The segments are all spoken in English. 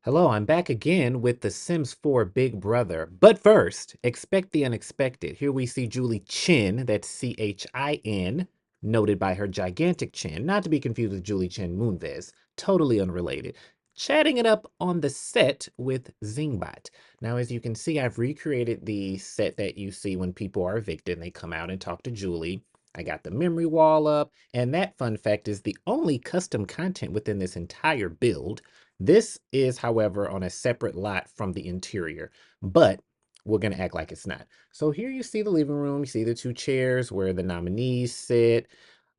Hello, I'm back again with The Sims 4 Big Brother. But first, expect the unexpected. Here we see Julie Chin, that's Chin, noted by her gigantic chin, not to be confused with Julie Chen Moonves, totally unrelated, chatting it up on the set with Zingbot. Now, as you can see, I've recreated the set that you see when people are evicted and they come out and talk to Julie. I got the memory wall up, and that fun fact is the only custom content within this entire build. This is, however, on a separate lot from the interior, but we're going to act like it's not. So here you see the living room. You see the two chairs where the nominees sit.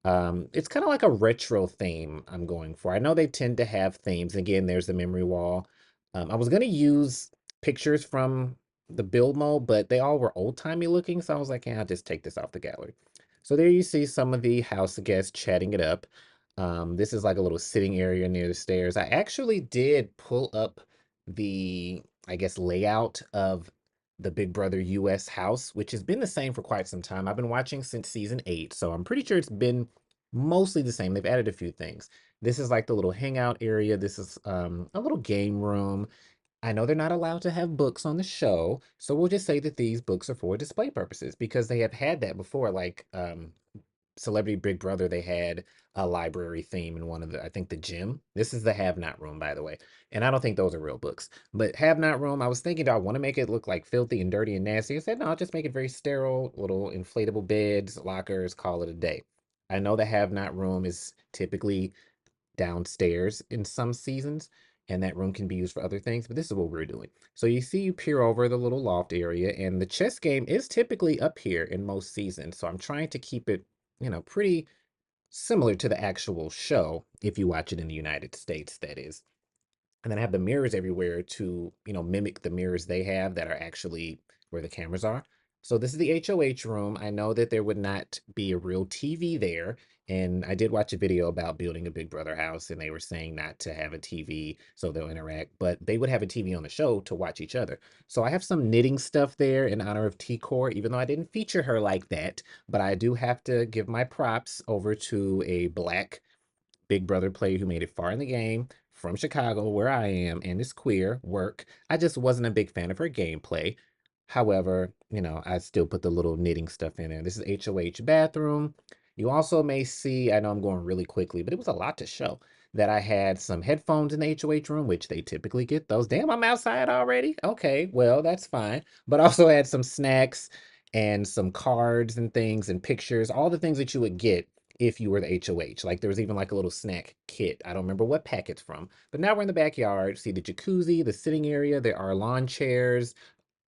It's kind of like a retro theme I'm going for. I know they tend to have themes. Again, there's the memory wall. I was going to use pictures from the build mode, but they all were old-timey looking, so I was like, yeah, I'll just take this off the gallery. So there you see some of the house guests chatting it up. This is like a little sitting area near the stairs. I actually did pull up the, I guess, layout of the Big Brother US house, which has been the same for quite some time. I've been watching since season 8, so I'm pretty sure it's been mostly the same. They've added a few things. This is like the little hangout area. This is a little game room. I know they're not allowed to have books on the show, so we'll just say that these books are for display purposes because they have had that before. Like Celebrity Big Brother, they had a library theme in one of the, I think the gym. This is the Have Not room, by the way. And I don't think those are real books. But Have Not room, I was thinking, do I want to make it look like filthy and dirty and nasty? I said, no, I'll just make it very sterile, little inflatable beds, lockers, call it a day. I know the Have Not room is typically downstairs in some seasons, and that room can be used for other things, but this is what we're doing. So you see, you peer over the little loft area, and the chess game is typically up here in most seasons. So I'm trying to keep it, pretty similar to the actual show if you watch it in the United States, that is. And then I have the mirrors everywhere to, mimic the mirrors they have that are actually where the cameras are. So this is the HOH room. I know that there would not be a real TV there. And I did watch a video about building a Big Brother house, and they were saying not to have a TV so they'll interact, but they would have a TV on the show to watch each other. So I have some knitting stuff there in honor of T-Core, even though I didn't feature her like that. But I do have to give my props over to a Black Big Brother player who made it far in the game from Chicago, where I am, and is queer, work. I just wasn't a big fan of her gameplay. However, I still put the little knitting stuff in there. This is HOH bathroom. You also may see, I know I'm going really quickly, but it was a lot to show, that I had some headphones in the HOH room, which they typically get those. Damn, I'm outside already? Okay, well, that's fine. But also had some snacks and some cards and things and pictures, all the things that you would get if you were the HOH. Like there was even like a little snack kit. I don't remember what pack it's from. But now we're in the backyard. See the jacuzzi, the sitting area. There are lawn chairs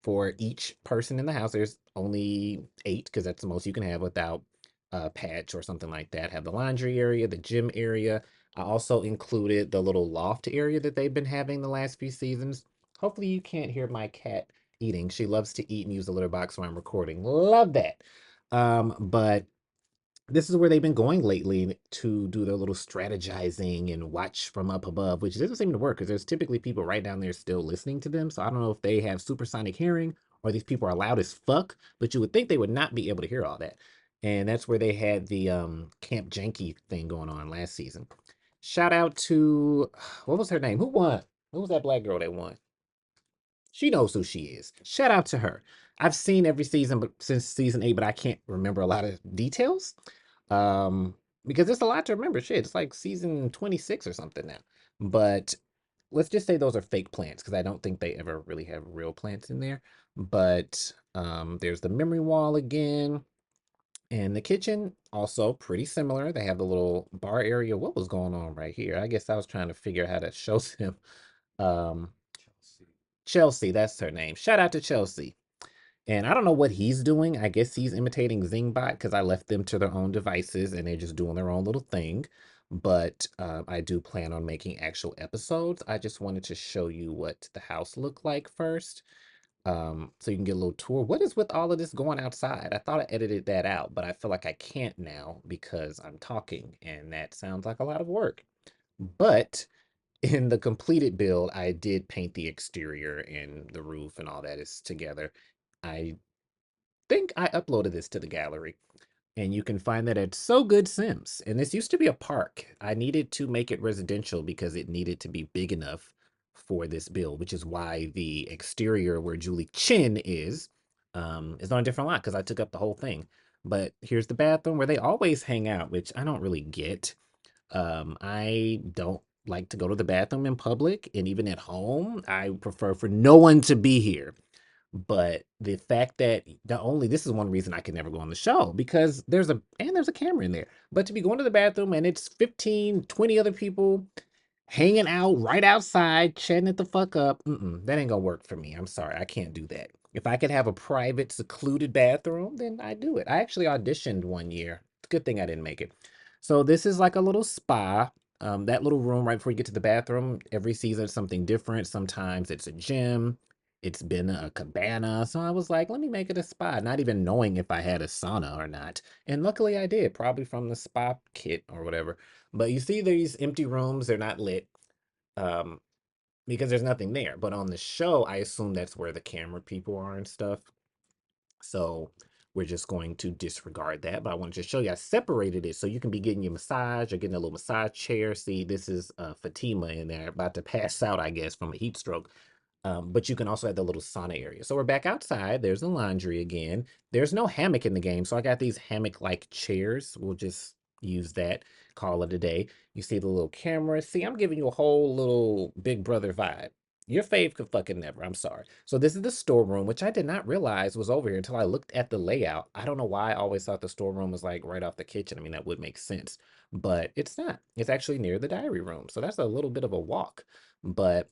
for each person in the house. There's only 8 because that's the most you can have without a patch or something like that. Have the laundry area, the gym area. I also included the little loft area that they've been having the last few seasons. Hopefully you can't hear my cat eating. She loves to eat and use the litter box when I'm recording. Love that. But this is where they've been going lately to do their little strategizing and watch from up above, which doesn't seem to work because there's typically people right down there still listening to them. So I don't know if they have supersonic hearing or these people are loud as fuck, but you would think they would not be able to hear all that. And that's where they had the Camp Janky thing going on last season. Shout out to what was her name? Who won? Who was that black girl that won? She knows who she is. Shout out to her. I've seen every season but since season 8, but I can't remember a lot of details. Um, because there's a lot to remember. Shit, it's like season 26 or something now. But let's just say those are fake plants because I don't think they ever really have real plants in there. But there's the memory wall again. And the kitchen, also pretty similar. They have the little bar area. What was going on right here? I guess I was trying to figure out how to show them. Um, Chelsea, that's her name. Shout out to Chelsea. And I don't know what he's doing. I guess he's imitating Zingbot because I left them to their own devices and they're just doing their own little thing. But I do plan on making actual episodes. I just wanted to show you what the house looked like first. So you can get a little tour. What is with all of this going outside? I thought I edited that out, but I feel like I can't now because I'm talking and that sounds like a lot of work. But in the completed build, I did paint the exterior and the roof and all that is together. I think I uploaded this to the gallery, and you can find that at So Good Sims. And this used to be a park. I needed to make it residential because it needed to be big enough for this build, which is why the exterior where Julie Chin is on a different lot because I took up the whole thing. But here's the bathroom where they always hang out, which I don't really get. I don't like to go to the bathroom in public, and even at home, I prefer for no one to be here. But the fact that not only this is one reason I can never go on the show because there's a camera in there. But to be going to the bathroom and it's 15, 20 other people hanging out right outside, chatting it the fuck up. That ain't gonna work for me. I'm sorry, I can't do that. If I could have a private, secluded bathroom, then I do it. I actually auditioned one year. It's a good thing I didn't make it. So this is like a little spa. That little room right before you get to the bathroom, every season it's something different. Sometimes it's a gym, it's been a cabana. So I was like, let me make it a spa, not even knowing if I had a sauna or not. And luckily I did, probably from the spa kit or whatever. But you see these empty rooms, they're not lit um, because there's nothing there. But on the show, I assume that's where the camera people are and stuff. So we're just going to disregard that. But I wanted to show you I separated it so you can be getting your massage or getting a little massage chair. See, this is Fatima in there about to pass out, I guess, from a heat stroke. But you can also have the little sauna area. So we're back outside. There's the laundry again. There's no hammock in the game. So I got these hammock-like chairs. We'll just use that, call it a day. You see the little camera. See, I'm giving you a whole little Big Brother vibe. Your fave could fucking never. I'm sorry. So this is the storeroom, which I did not realize was over here until I looked at the layout. I don't know why I always thought the storeroom was like right off the kitchen. I mean, that would make sense, but it's not. It's actually near the diary room. So that's a little bit of a walk. But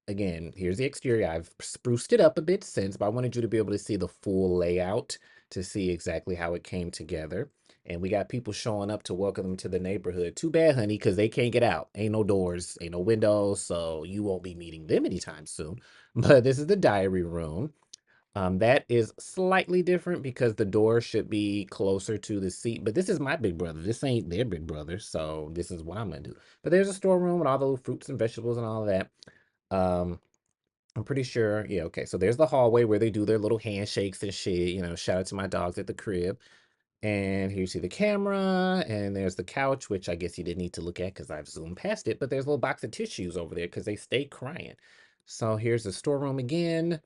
again, here's the exterior. I've spruced it up a bit since, but I wanted you to be able to see the full layout to see exactly how it came together. And we got people showing up to welcome them to the neighborhood. Too bad, honey, because they can't get out. Ain't no doors, ain't no windows, so you won't be meeting them anytime soon. But this is the diary room. That is slightly different because the door should be closer to the seat. But this is my big brother. This ain't their big brother, so this is what I'm gonna do. But there's a storeroom with all the fruits and vegetables and all of that. Um, I'm pretty sure. Yeah, okay. So there's the hallway where they do their little handshakes and shit. Shout out to my dogs at the crib. And here you see the camera, and there's the couch, which I guess you didn't need to look at because I've zoomed past it. But there's a little box of tissues over there because they stay crying. So here's the storeroom again.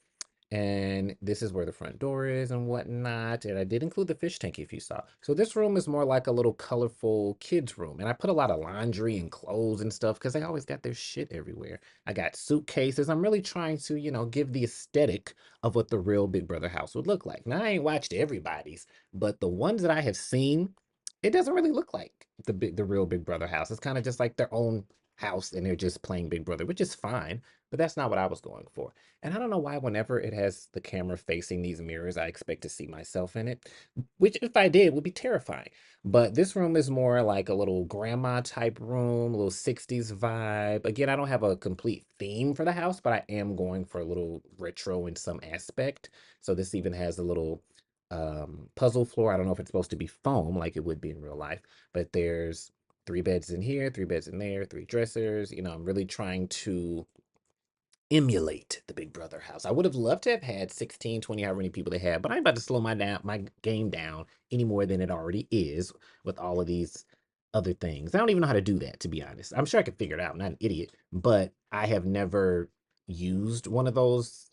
And this is where the front door is and whatnot. And I did include the fish tank if you saw. So this room is more like a little colorful kids room. And I put a lot of laundry and clothes and stuff because they always got their shit everywhere. I got suitcases. I'm really trying to, give the aesthetic of what the real Big Brother house would look like. Now I ain't watched everybody's, but the ones that I have seen, it doesn't really look like the real Big Brother house. It's kind of just like their own house and they're just playing Big Brother, which is fine, but that's not what I was going for. And I don't know why whenever it has the camera facing these mirrors, I expect to see myself in it, which if I did would be terrifying. But this room is more like a little grandma type room, a little 60s vibe. Again, I don't have a complete theme for the house, but I am going for a little retro in some aspect. So this even has a little puzzle floor. I don't know if it's supposed to be foam like it would be in real life, but there's three beds in here, three beds in there, three dressers. I'm really trying to emulate the Big Brother house. I would have loved to have had 16, 20, however many people they had, but I'm about to slow my game down any more than it already is with all of these other things. I don't even know how to do that, to be honest. I'm sure I could figure it out. I'm not an idiot, but I have never used one of those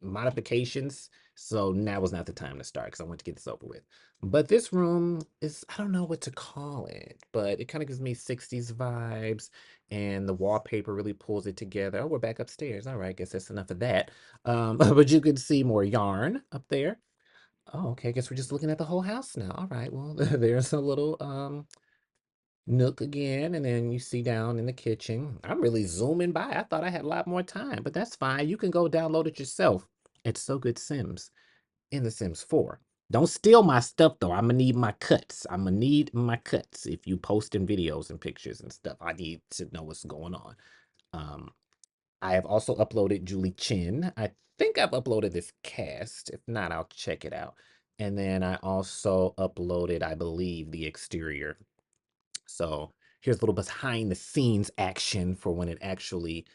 modifications. So now was not the time to start because I want to get this over with. But this room is, I don't know what to call it, but it kind of gives me 60s vibes and the wallpaper really pulls it together. Oh, we're back upstairs. All right, guess that's enough of that. But you can see more yarn up there. Oh, okay. I guess we're just looking at the whole house now. All right. Well, there's a little nook again, and then you see down in the kitchen. I'm really zooming by. I thought I had a lot more time, but that's fine. You can go download it yourself. It's So Good Sims in The Sims 4. Don't steal my stuff though. I'm gonna need my cuts. I'm gonna need my cuts. If you posting videos and pictures and stuff, I need to know what's going on. Um, I have also uploaded Julie Chin. I think I've uploaded this cast. If not, I'll check it out. And then I also uploaded, I believe, the exterior. So here's a little behind the scenes action for when it actually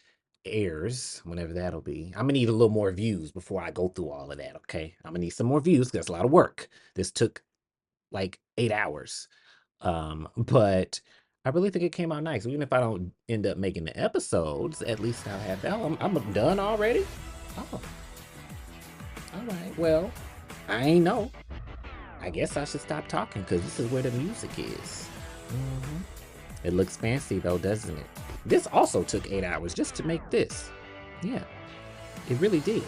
airs, whenever that'll be. I'm gonna need a little more views before I go through all of that, okay? I'm gonna need some more views because that's a lot of work. This took like 8 hours. But I really think it came out nice. Even if I don't end up making the episodes, at least I'll have that. Oh, I'm done already? Oh, all right. Well, I ain't know. I guess I should stop talking because this is where the music is. hmm It looks fancy though, doesn't it? This also took 8 hours just to make this. Yeah, it really did.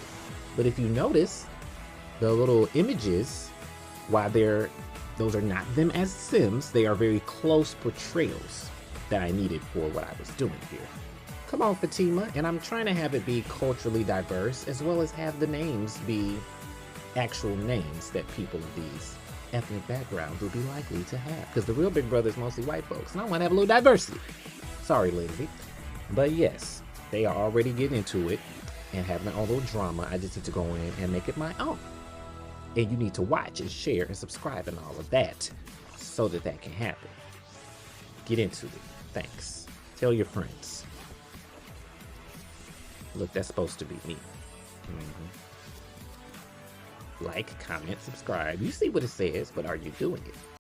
But if you notice, the little images, while those are not them as Sims, they are very close portrayals that I needed for what I was doing here. Come on, Fatima, and I'm trying to have it be culturally diverse as well as have the names be actual names that people of these ethnic backgrounds would be likely to have. Because the real Big Brother is mostly white folks, and I want to have a little diversity. Sorry, Lindsay. But yes, they are already getting into it and having all little drama. I just need to go in and make it my own. And you need to watch and share and subscribe and all of that so that that can happen. Get into it. Thanks. Tell your friends. Look, that's supposed to be me. Like, comment, subscribe. You see what it says, but are you doing it?